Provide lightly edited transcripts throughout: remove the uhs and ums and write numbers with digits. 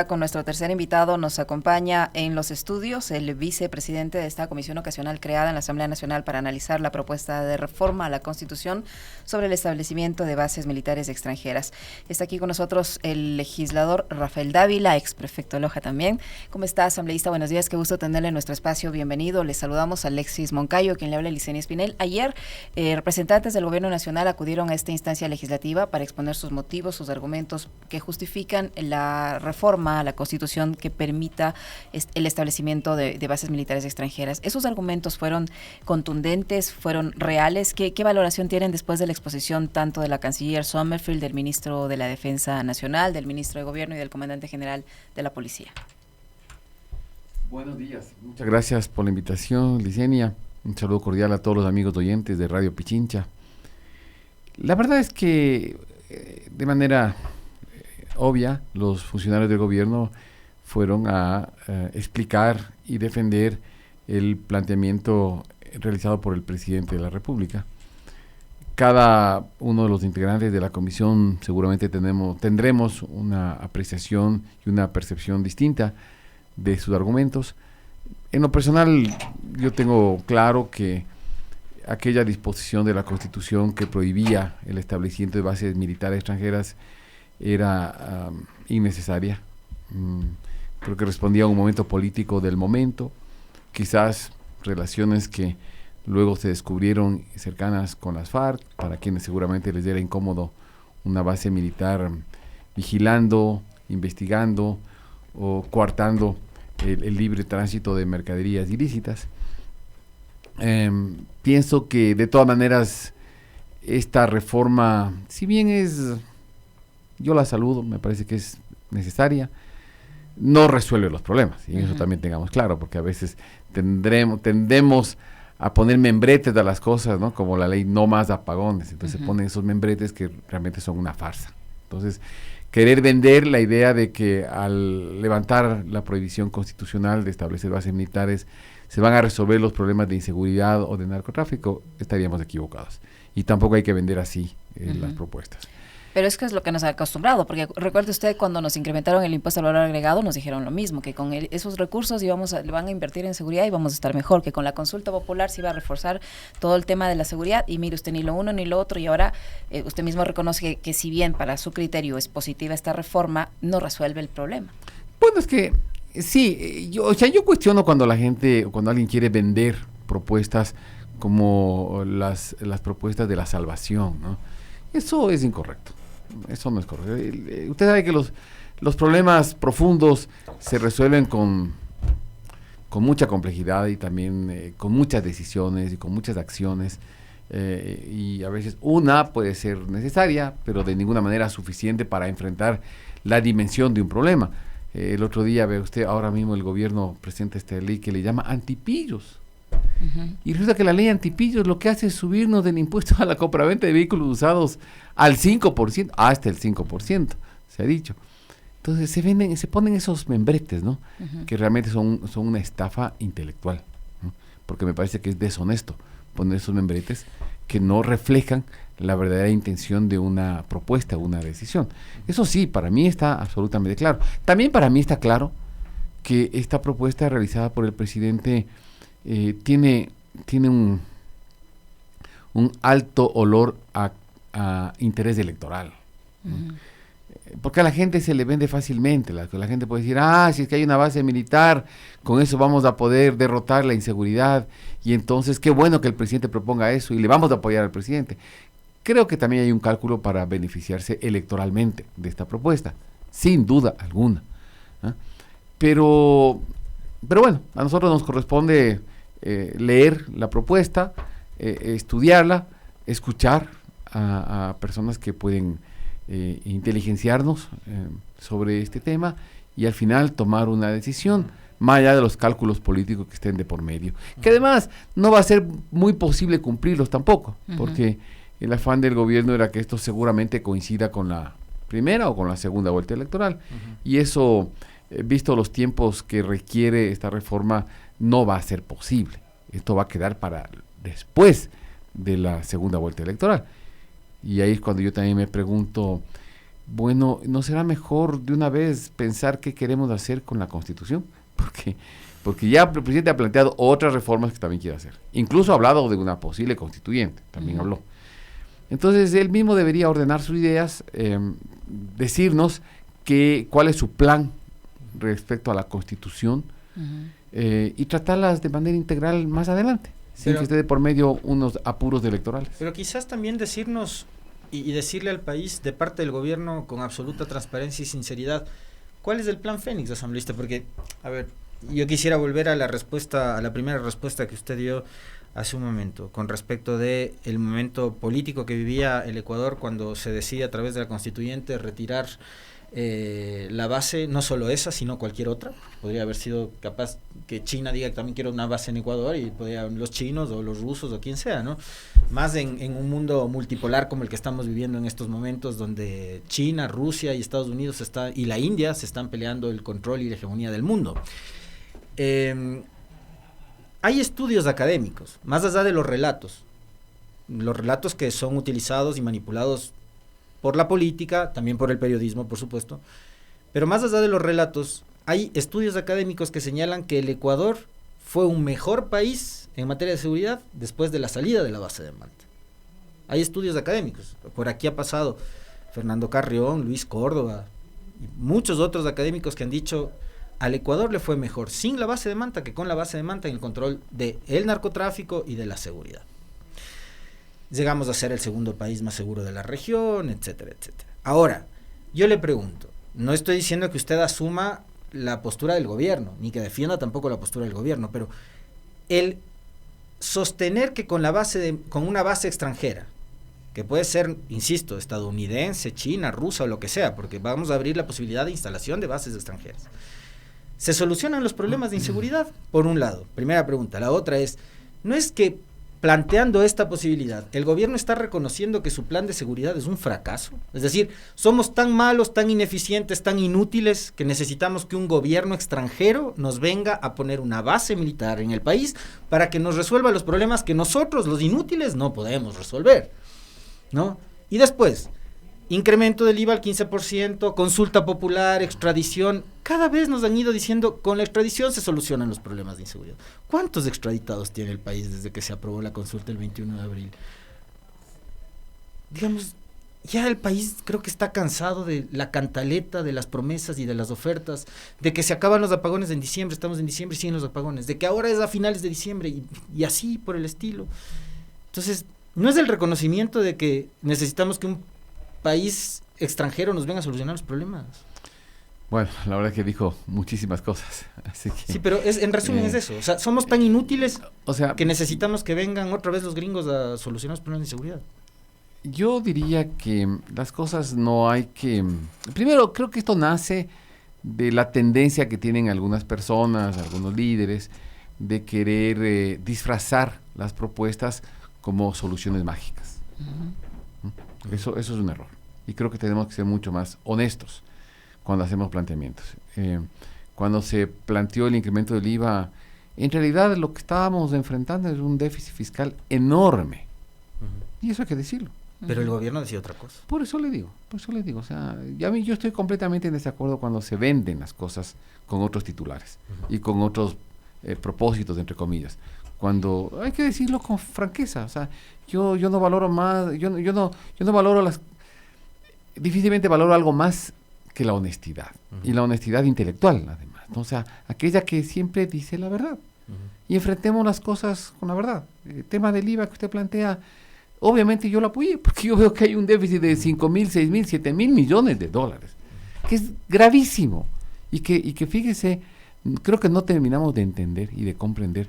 Con nuestro tercer invitado nos acompaña en los estudios el vicepresidente de esta comisión ocasional creada en la Asamblea Nacional para analizar la propuesta de reforma a la Constitución sobre el establecimiento de bases militares extranjeras. Está aquí con nosotros el legislador Rafael Dávila, ex prefecto de Loja también. ¿Cómo está, asambleísta? Buenos días, qué gusto tenerle en nuestro espacio. Bienvenido. Les saludamos a Alexis Moncayo, quien le habla Licenia Espinel. Ayer, representantes del Gobierno Nacional acudieron a esta instancia legislativa para exponer sus motivos, sus argumentos que justifican la reforma a la Constitución que permita el establecimiento de bases militares extranjeras. ¿Esos argumentos fueron contundentes, fueron reales? ¿Qué valoración tienen después de la exposición tanto de la canciller Sommerfeld, del ministro de la Defensa Nacional, del ministro de Gobierno y del comandante general de la Policía? Buenos días. Muchas gracias por la invitación, Licenia. Un saludo cordial a todos los amigos oyentes de Radio Pichincha. La verdad es que de manera obvia, los funcionarios del gobierno fueron a explicar y defender el planteamiento realizado por el presidente de la República. Cada uno de los integrantes de la comisión seguramente tendremos una apreciación y una percepción distinta de sus argumentos. En lo personal, yo tengo claro que aquella disposición de la Constitución que prohibía el establecimiento de bases militares extranjeras era innecesaria. Creo que respondía a un momento político del momento, quizás relaciones que luego se descubrieron cercanas con las FARC, para quienes seguramente les era incómodo una base militar vigilando, investigando o coartando el libre tránsito de mercaderías ilícitas. Pienso que de todas maneras esta reforma, si bien yo la saludo, me parece que es necesaria, no resuelve los problemas, y eso también tengamos claro, porque a veces tendemos a poner membretes a las cosas, ¿no? Como la ley no más apagones, entonces se ponen esos membretes que realmente son una farsa. Entonces, querer vender la idea de que al levantar la prohibición constitucional de establecer bases militares se van a resolver los problemas de inseguridad o de narcotráfico, estaríamos equivocados. Y tampoco hay que vender así las propuestas. Pero es que es lo que nos ha acostumbrado, porque recuerde usted cuando nos incrementaron el impuesto al valor agregado, nos dijeron lo mismo, que con esos recursos le van a invertir en seguridad y vamos a estar mejor, que con la consulta popular se iba a reforzar todo el tema de la seguridad, y mire usted, ni lo uno ni lo otro, y ahora usted mismo reconoce que si bien para su criterio es positiva esta reforma, no resuelve el problema. Bueno, es que sí, yo cuestiono cuando alguien quiere vender propuestas como las propuestas de la salvación, ¿no? Eso es incorrecto. Eso no es correcto. Usted sabe que los problemas profundos se resuelven con mucha complejidad y también con muchas decisiones y con muchas acciones, y a veces una puede ser necesaria, pero de ninguna manera suficiente para enfrentar la dimensión de un problema. El otro día, ve usted, ahora mismo el gobierno presenta esta ley que le llama antipillos. Y resulta que la ley antipillos lo que hace es subirnos del impuesto a la compraventa de vehículos usados al 5%, hasta el 5%, se ha dicho. Entonces se ponen esos membretes, ¿no? Que realmente son una estafa intelectual, ¿no? Porque me parece que es deshonesto poner esos membretes que no reflejan la verdadera intención de una propuesta, una decisión. Eso sí, para mí está absolutamente claro. También para mí está claro que esta propuesta realizada por el presidente tiene un alto olor a interés electoral. Porque a la gente se le vende fácilmente, la gente puede decir, si es que hay una base militar, con eso vamos a poder derrotar la inseguridad, y entonces qué bueno que el presidente proponga eso, y le vamos a apoyar al presidente. Creo que también hay un cálculo para beneficiarse electoralmente de esta propuesta, sin duda alguna, ¿eh? Pero bueno, a nosotros nos corresponde leer la propuesta, estudiarla, escuchar a personas que pueden inteligenciarnos sobre este tema y al final tomar una decisión, más allá de los cálculos políticos que estén de por medio. Que además no va a ser muy posible cumplirlos tampoco, porque el afán del gobierno era que esto seguramente coincida con la primera o con la segunda vuelta electoral. Y eso, visto los tiempos que requiere esta reforma, no va a ser posible. Esto va a quedar para después de la segunda vuelta electoral. Y ahí es cuando yo también me pregunto, bueno, ¿no será mejor de una vez pensar qué queremos hacer con la Constitución? Porque ya el presidente ha planteado otras reformas que también quiere hacer. Incluso ha hablado de una posible constituyente, también habló. Entonces, él mismo debería ordenar sus ideas, decirnos cuál es su plan respecto a la Constitución, y tratarlas de manera integral más adelante, sin que esté de por medio unos apuros electorales. Pero quizás también decirnos y decirle al país, de parte del gobierno, con absoluta transparencia y sinceridad, ¿cuál es el plan Fénix, asambleísta? Porque, a ver, yo quisiera volver a la primera respuesta que usted dio hace un momento, con respecto de el momento político que vivía el Ecuador cuando se decide a través de la constituyente retirar la base, no solo esa, sino cualquier otra. Podría haber sido capaz que China diga que también quiere una base en Ecuador, y los chinos o los rusos o quien sea, ¿no? Más en un mundo multipolar como el que estamos viviendo en estos momentos, donde China, Rusia y Estados Unidos y la India se están peleando el control y la hegemonía del mundo. Hay estudios académicos, más allá de los relatos que son utilizados y manipulados por la política, también por el periodismo, por supuesto, pero más allá de los relatos, hay estudios académicos que señalan que el Ecuador fue un mejor país en materia de seguridad después de la salida de la base de Manta. Hay estudios académicos, por aquí ha pasado Fernando Carrión, Luis Córdoba, y muchos otros académicos que han dicho: al Ecuador le fue mejor sin la base de Manta que con la base de Manta en el control del narcotráfico y de la seguridad. Llegamos a ser el segundo país más seguro de la región, etcétera, etcétera. Ahora, yo le pregunto, no estoy diciendo que usted asuma la postura del gobierno, ni que defienda tampoco la postura del gobierno, pero el sostener que con una base extranjera, que puede ser, insisto, estadounidense, china, rusa o lo que sea, porque vamos a abrir la posibilidad de instalación de bases extranjeras, se solucionan los problemas de inseguridad, por un lado. Primera pregunta. La otra es, ¿no es que planteando esta posibilidad, el gobierno está reconociendo que su plan de seguridad es un fracaso? Es decir, somos tan malos, tan ineficientes, tan inútiles, que necesitamos que un gobierno extranjero nos venga a poner una base militar en el país para que nos resuelva los problemas que nosotros, los inútiles, no podemos resolver, ¿no? Y después, incremento del IVA al 15%, consulta popular, extradición. Cada vez nos han ido diciendo, con la extradición se solucionan los problemas de inseguridad. ¿Cuántos extraditados tiene el país desde que se aprobó la consulta el 21 de abril? Digamos, ya el país creo que está cansado de la cantaleta, de las promesas y de las ofertas, de que se acaban los apagones en diciembre, estamos en diciembre y siguen los apagones, de que ahora es a finales de diciembre y así por el estilo. Entonces, no es el reconocimiento de que necesitamos que un país extranjero nos venga a solucionar los problemas. Bueno, la verdad es que dijo muchísimas cosas. Así que, sí, pero en resumen es eso. O sea, somos tan inútiles que necesitamos que vengan otra vez los gringos a solucionar los problemas de inseguridad. Yo diría que las cosas no hay que... Primero, creo que esto nace de la tendencia que tienen algunas personas, algunos líderes, de querer disfrazar las propuestas como soluciones mágicas. Eso es un error. Y creo que tenemos que ser mucho más honestos cuando hacemos planteamientos. Cuando se planteó el incremento del IVA, en realidad lo que estábamos enfrentando es un déficit fiscal enorme. Y eso hay que decirlo. Pero el gobierno decía otra cosa. Por eso le digo. O sea, yo estoy completamente en desacuerdo cuando se venden las cosas con otros titulares y con otros propósitos, entre comillas. Cuando hay que decirlo con franqueza. O sea, yo no valoro más, yo no valoro difícilmente valoro algo más que la honestidad. Y la honestidad intelectual, además, ¿no? O sea, aquella que siempre dice la verdad. Y enfrentemos las cosas con la verdad. El tema del IVA que usted plantea, obviamente yo lo apoyé, porque yo veo que hay un déficit de 5,000, 6,000, 7,000 millones de dólares, que es gravísimo. Y que fíjese, creo que no terminamos de entender y de comprender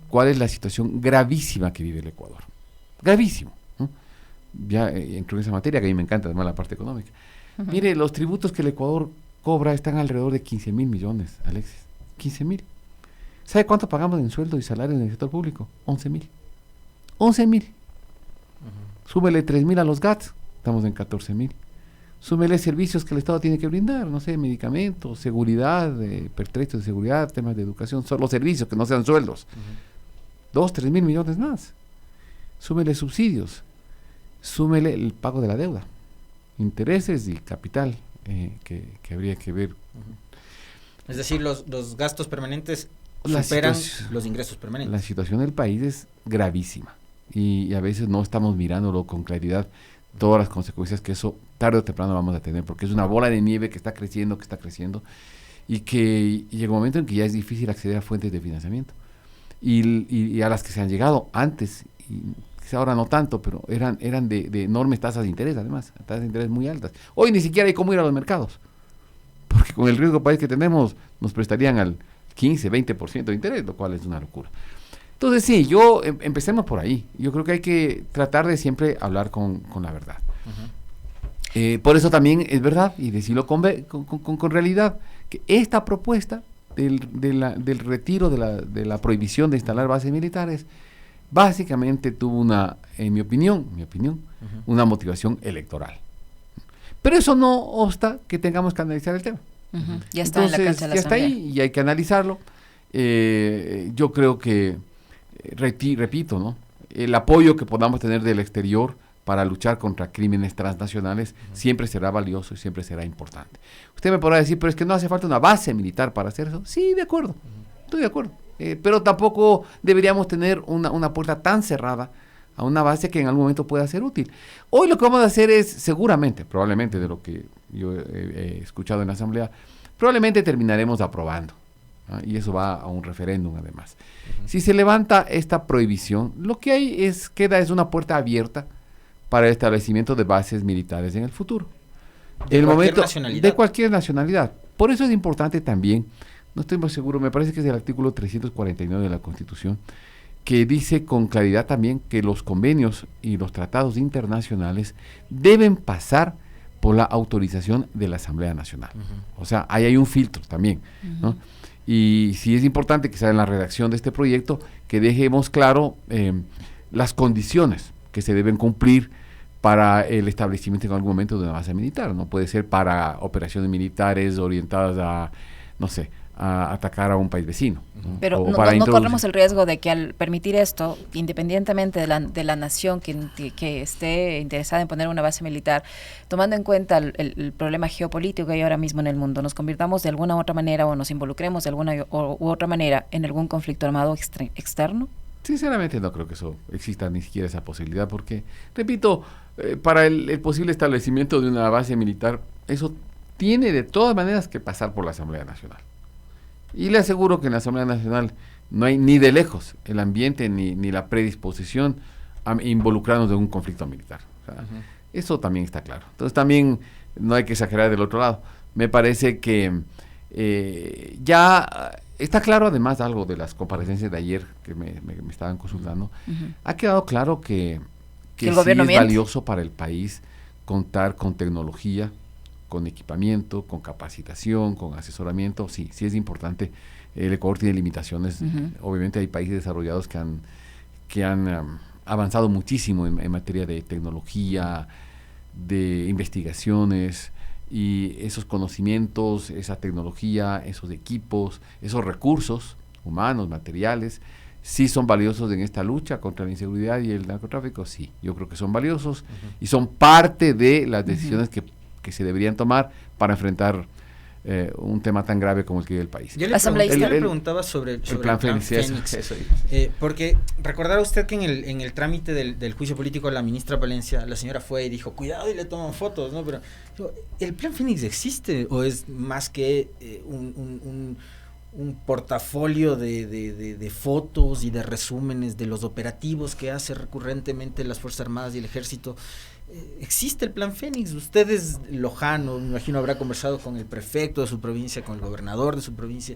cuál es la situación gravísima que vive el Ecuador. Gravísimo, ¿no? Ya entro en esa materia, que a mí me encanta, además, la parte económica. Mire, los tributos que el Ecuador cobra están alrededor de 15,000 millones, Alexis. 15,000. ¿Sabe cuánto pagamos en sueldo y salario en el sector público? 11,000. 11,000. Súbele 3,000 a los GATS, estamos en 14,000. Súbele servicios que el Estado tiene que brindar, no sé, medicamentos, seguridad, pertrechos de seguridad, temas de educación, solo servicios que no sean sueldos. 2,000-3,000 millones más. Súmele subsidios, súmele el pago de la deuda. intereses y capital que habría que ver. Es decir, los gastos permanentes superan los ingresos permanentes. La situación del país es gravísima y a veces no estamos mirándolo con claridad, todas las consecuencias que eso tarde o temprano vamos a tener, porque es una bola de nieve que está creciendo y que llega un momento en que ya es difícil acceder a fuentes de financiamiento y a las que se han llegado antes, y quizá ahora no tanto, pero eran de enormes tasas de interés, además, tasas de interés muy altas. Hoy ni siquiera hay cómo ir a los mercados, porque con el riesgo país que tenemos nos prestarían al 15, 20% de interés, lo cual es una locura. Entonces sí, empecemos por ahí. Yo creo que hay que tratar de siempre hablar con la verdad. Por eso también es verdad, y decirlo con realidad, que esta propuesta del retiro de la prohibición de instalar bases militares, básicamente tuvo en mi opinión, una motivación electoral. Pero eso no obsta que tengamos que analizar el tema. Ya está. Entonces, en la cancha de la ya Asamblea. Está ahí y hay que analizarlo. Yo creo que, repito, ¿no? El apoyo que podamos tener del exterior para luchar contra crímenes transnacionales siempre será valioso y siempre será importante. Usted me podrá decir, pero es que no hace falta una base militar para hacer eso. Sí, de acuerdo, estoy de acuerdo. Pero tampoco deberíamos tener una puerta tan cerrada a una base que en algún momento pueda ser útil. Hoy lo que vamos a hacer es, seguramente, probablemente de lo que yo he escuchado en la Asamblea, probablemente terminaremos aprobando, ¿no? Y eso va a un referéndum además. Si se levanta esta prohibición, lo que hay queda es una puerta abierta para el establecimiento de bases militares en el futuro. ¿De cualquier nacionalidad? De cualquier nacionalidad. Por eso es importante también, no estoy muy seguro, me parece que es el artículo 349 de la Constitución, que dice con claridad también que los convenios y los tratados internacionales deben pasar por la autorización de la Asamblea Nacional. O sea, ahí hay un filtro también, ¿no? Y sí es importante que sea en la redacción de este proyecto que dejemos claro las condiciones que se deben cumplir para el establecimiento en algún momento de una base militar. No puede ser para operaciones militares orientadas a, no sé, a atacar a un país vecino. Pero no corremos el riesgo de que al permitir esto, independientemente de la nación que esté interesada en poner una base militar, tomando en cuenta el problema geopolítico que hay ahora mismo en el mundo, nos convirtamos de alguna u otra manera o nos involucremos de alguna u otra manera en algún conflicto armado externo? Sinceramente no creo que eso exista ni siquiera esa posibilidad, porque, repito, para el posible establecimiento de una base militar, eso tiene de todas maneras que pasar por la Asamblea Nacional. Y le aseguro que en la Asamblea Nacional no hay ni de lejos el ambiente ni la predisposición a involucrarnos en un conflicto militar. O sea, eso también está claro. Entonces también no hay que exagerar del otro lado. Me parece que ya está claro, además, algo de las comparecencias de ayer que me estaban consultando. Ha quedado claro que el sí gobierno es miente. valioso para el país contar con tecnología, con equipamiento, con capacitación, con asesoramiento. Sí es importante. El Ecuador tiene limitaciones. Obviamente hay países desarrollados que han avanzado muchísimo en materia de tecnología, de investigaciones, y esos conocimientos, esa tecnología, esos equipos, esos recursos humanos, materiales, sí son valiosos en esta lucha contra la inseguridad y el narcotráfico. Sí, yo creo que son valiosos y son parte de las decisiones que se deberían tomar para enfrentar un tema tan grave como el que vive el país. Yo le preguntaba sobre el plan Fénix. Porque recordará usted que en el trámite del juicio político, la ministra Palencia, la señora fue y dijo, cuidado y le toman fotos, ¿no? Pero ¿el plan Fénix existe o es más que un portafolio de fotos y de resúmenes de los operativos que hace recurrentemente las Fuerzas Armadas y el Ejército? ¿Existe el plan Fénix? Ustedes, Lojano, me imagino, habrá conversado con el prefecto de su provincia, con el gobernador de su provincia.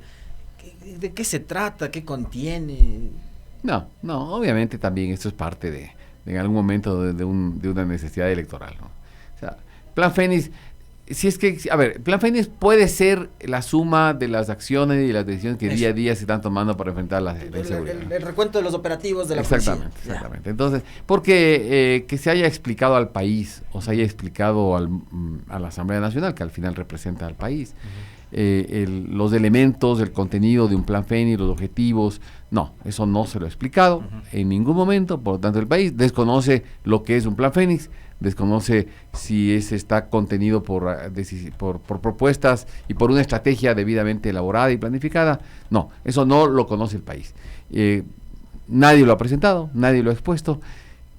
¿De qué se trata? ¿Qué contiene? No, obviamente también esto es parte en algún momento de una necesidad electoral, ¿no? O sea, plan Fénix, si es que, a ver, el plan Fénix puede ser la suma de las acciones y las decisiones que día a día se están tomando para enfrentar la inseguridad. El recuento de los operativos de la policía. Exactamente. Entonces, porque que se haya explicado al país o se haya explicado a la Asamblea Nacional, que al final representa al país, los elementos, el contenido de un plan Fénix, los objetivos, no, eso no se lo ha explicado en ningún momento. Por lo tanto, el país desconoce lo que es un plan Fénix, desconoce si está contenido por propuestas y por una estrategia debidamente elaborada y planificada. No, eso no lo conoce el país. Nadie lo ha presentado, nadie lo ha expuesto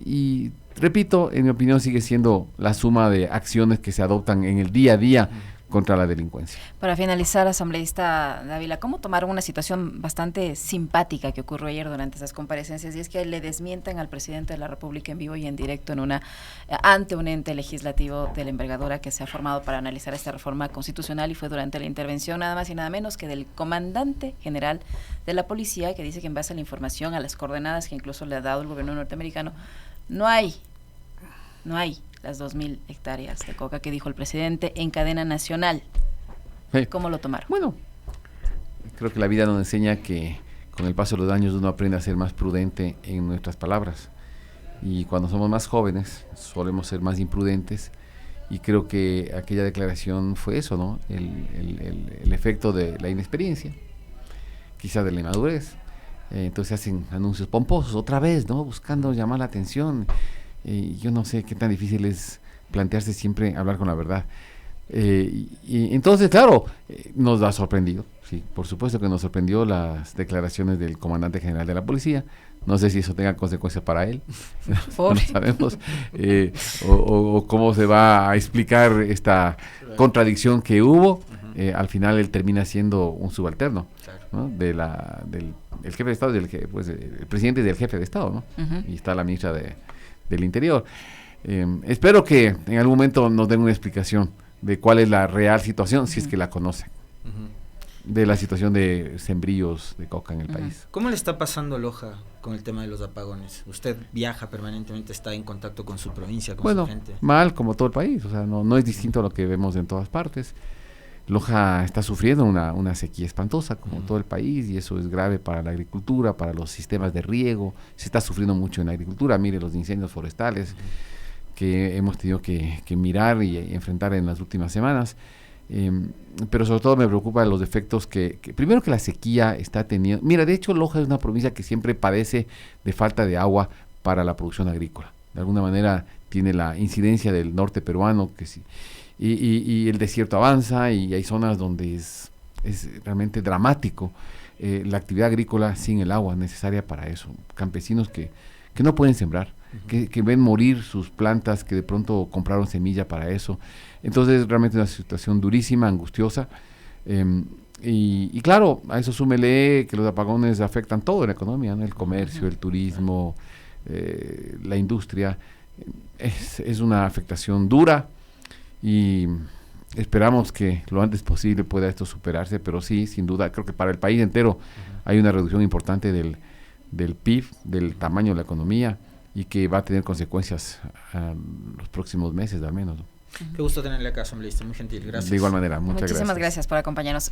y, repito, en mi opinión sigue siendo la suma de acciones que se adoptan en el día a día contra la delincuencia. Para finalizar, asambleísta Dávila, ¿cómo tomaron una situación bastante simpática que ocurrió ayer durante esas comparecencias? Y es que le desmientan al presidente de la República en vivo y en directo ante un ente legislativo de la envergadura que se ha formado para analizar esta reforma constitucional, y fue durante la intervención nada más y nada menos que del comandante general de la policía, que dice que en base a la información, a las coordenadas que incluso le ha dado el gobierno norteamericano, no hay las 2.000 hectáreas de coca que dijo el presidente en cadena nacional. ¿Cómo lo tomaron? Bueno, creo que la vida nos enseña que con el paso de los años uno aprende a ser más prudente en nuestras palabras. Y cuando somos más jóvenes solemos ser más imprudentes, y creo que aquella declaración fue eso, ¿no? El efecto de la inexperiencia, quizás de la inmadurez. Entonces hacen anuncios pomposos otra vez, ¿no? Buscando llamar la atención. Yo no sé qué tan difícil es plantearse siempre hablar con la verdad. Y entonces, claro, nos ha sorprendido, sí, por supuesto que nos sorprendió las declaraciones del comandante general de la policía. No sé si eso tenga consecuencias para él, no sabemos, o cómo se va a explicar esta contradicción que hubo. Al final él termina siendo un subalterno, ¿no? del jefe de Estado, el presidente del jefe de Estado, ¿no? Y está la ministra del Interior. Espero que en algún momento nos den una explicación de cuál es la real situación, si es que la conocen, de la situación de sembríos de coca en el país. ¿Cómo le está pasando a Loja con el tema de los apagones? Usted viaja permanentemente, está en contacto con su provincia, con su gente. Mal como todo el país, o sea, no es distinto a lo que vemos en todas partes. Loja está sufriendo una sequía espantosa como todo el país, y eso es grave para la agricultura, para los sistemas de riego. Se está sufriendo mucho en la agricultura. Mire los incendios forestales que hemos tenido que mirar y enfrentar en las últimas semanas. Pero sobre todo me preocupan los efectos que primero, que la sequía está teniendo. Mira, de hecho Loja es una provincia que siempre padece de falta de agua para la producción agrícola. De alguna manera tiene la incidencia del norte peruano, que sí, y el desierto avanza, y hay zonas donde es realmente dramático la actividad agrícola sin el agua necesaria para eso. Campesinos que no pueden sembrar, que ven morir sus plantas, que de pronto compraron semilla para eso. Entonces realmente una situación durísima, angustiosa, y claro, a eso súmele que los apagones afectan todo en la economía, ¿no? El comercio, el turismo, la industria. Es una afectación dura, y esperamos que lo antes posible pueda esto superarse, pero sí, sin duda, creo que para el país entero hay una reducción importante del PIB, del tamaño de la economía, y que va a tener consecuencias los próximos meses al menos, ¿no? Qué gusto tenerle acá, asambleísta, muy gentil, gracias. De igual manera, muchas gracias. Muchísimas gracias por acompañarnos.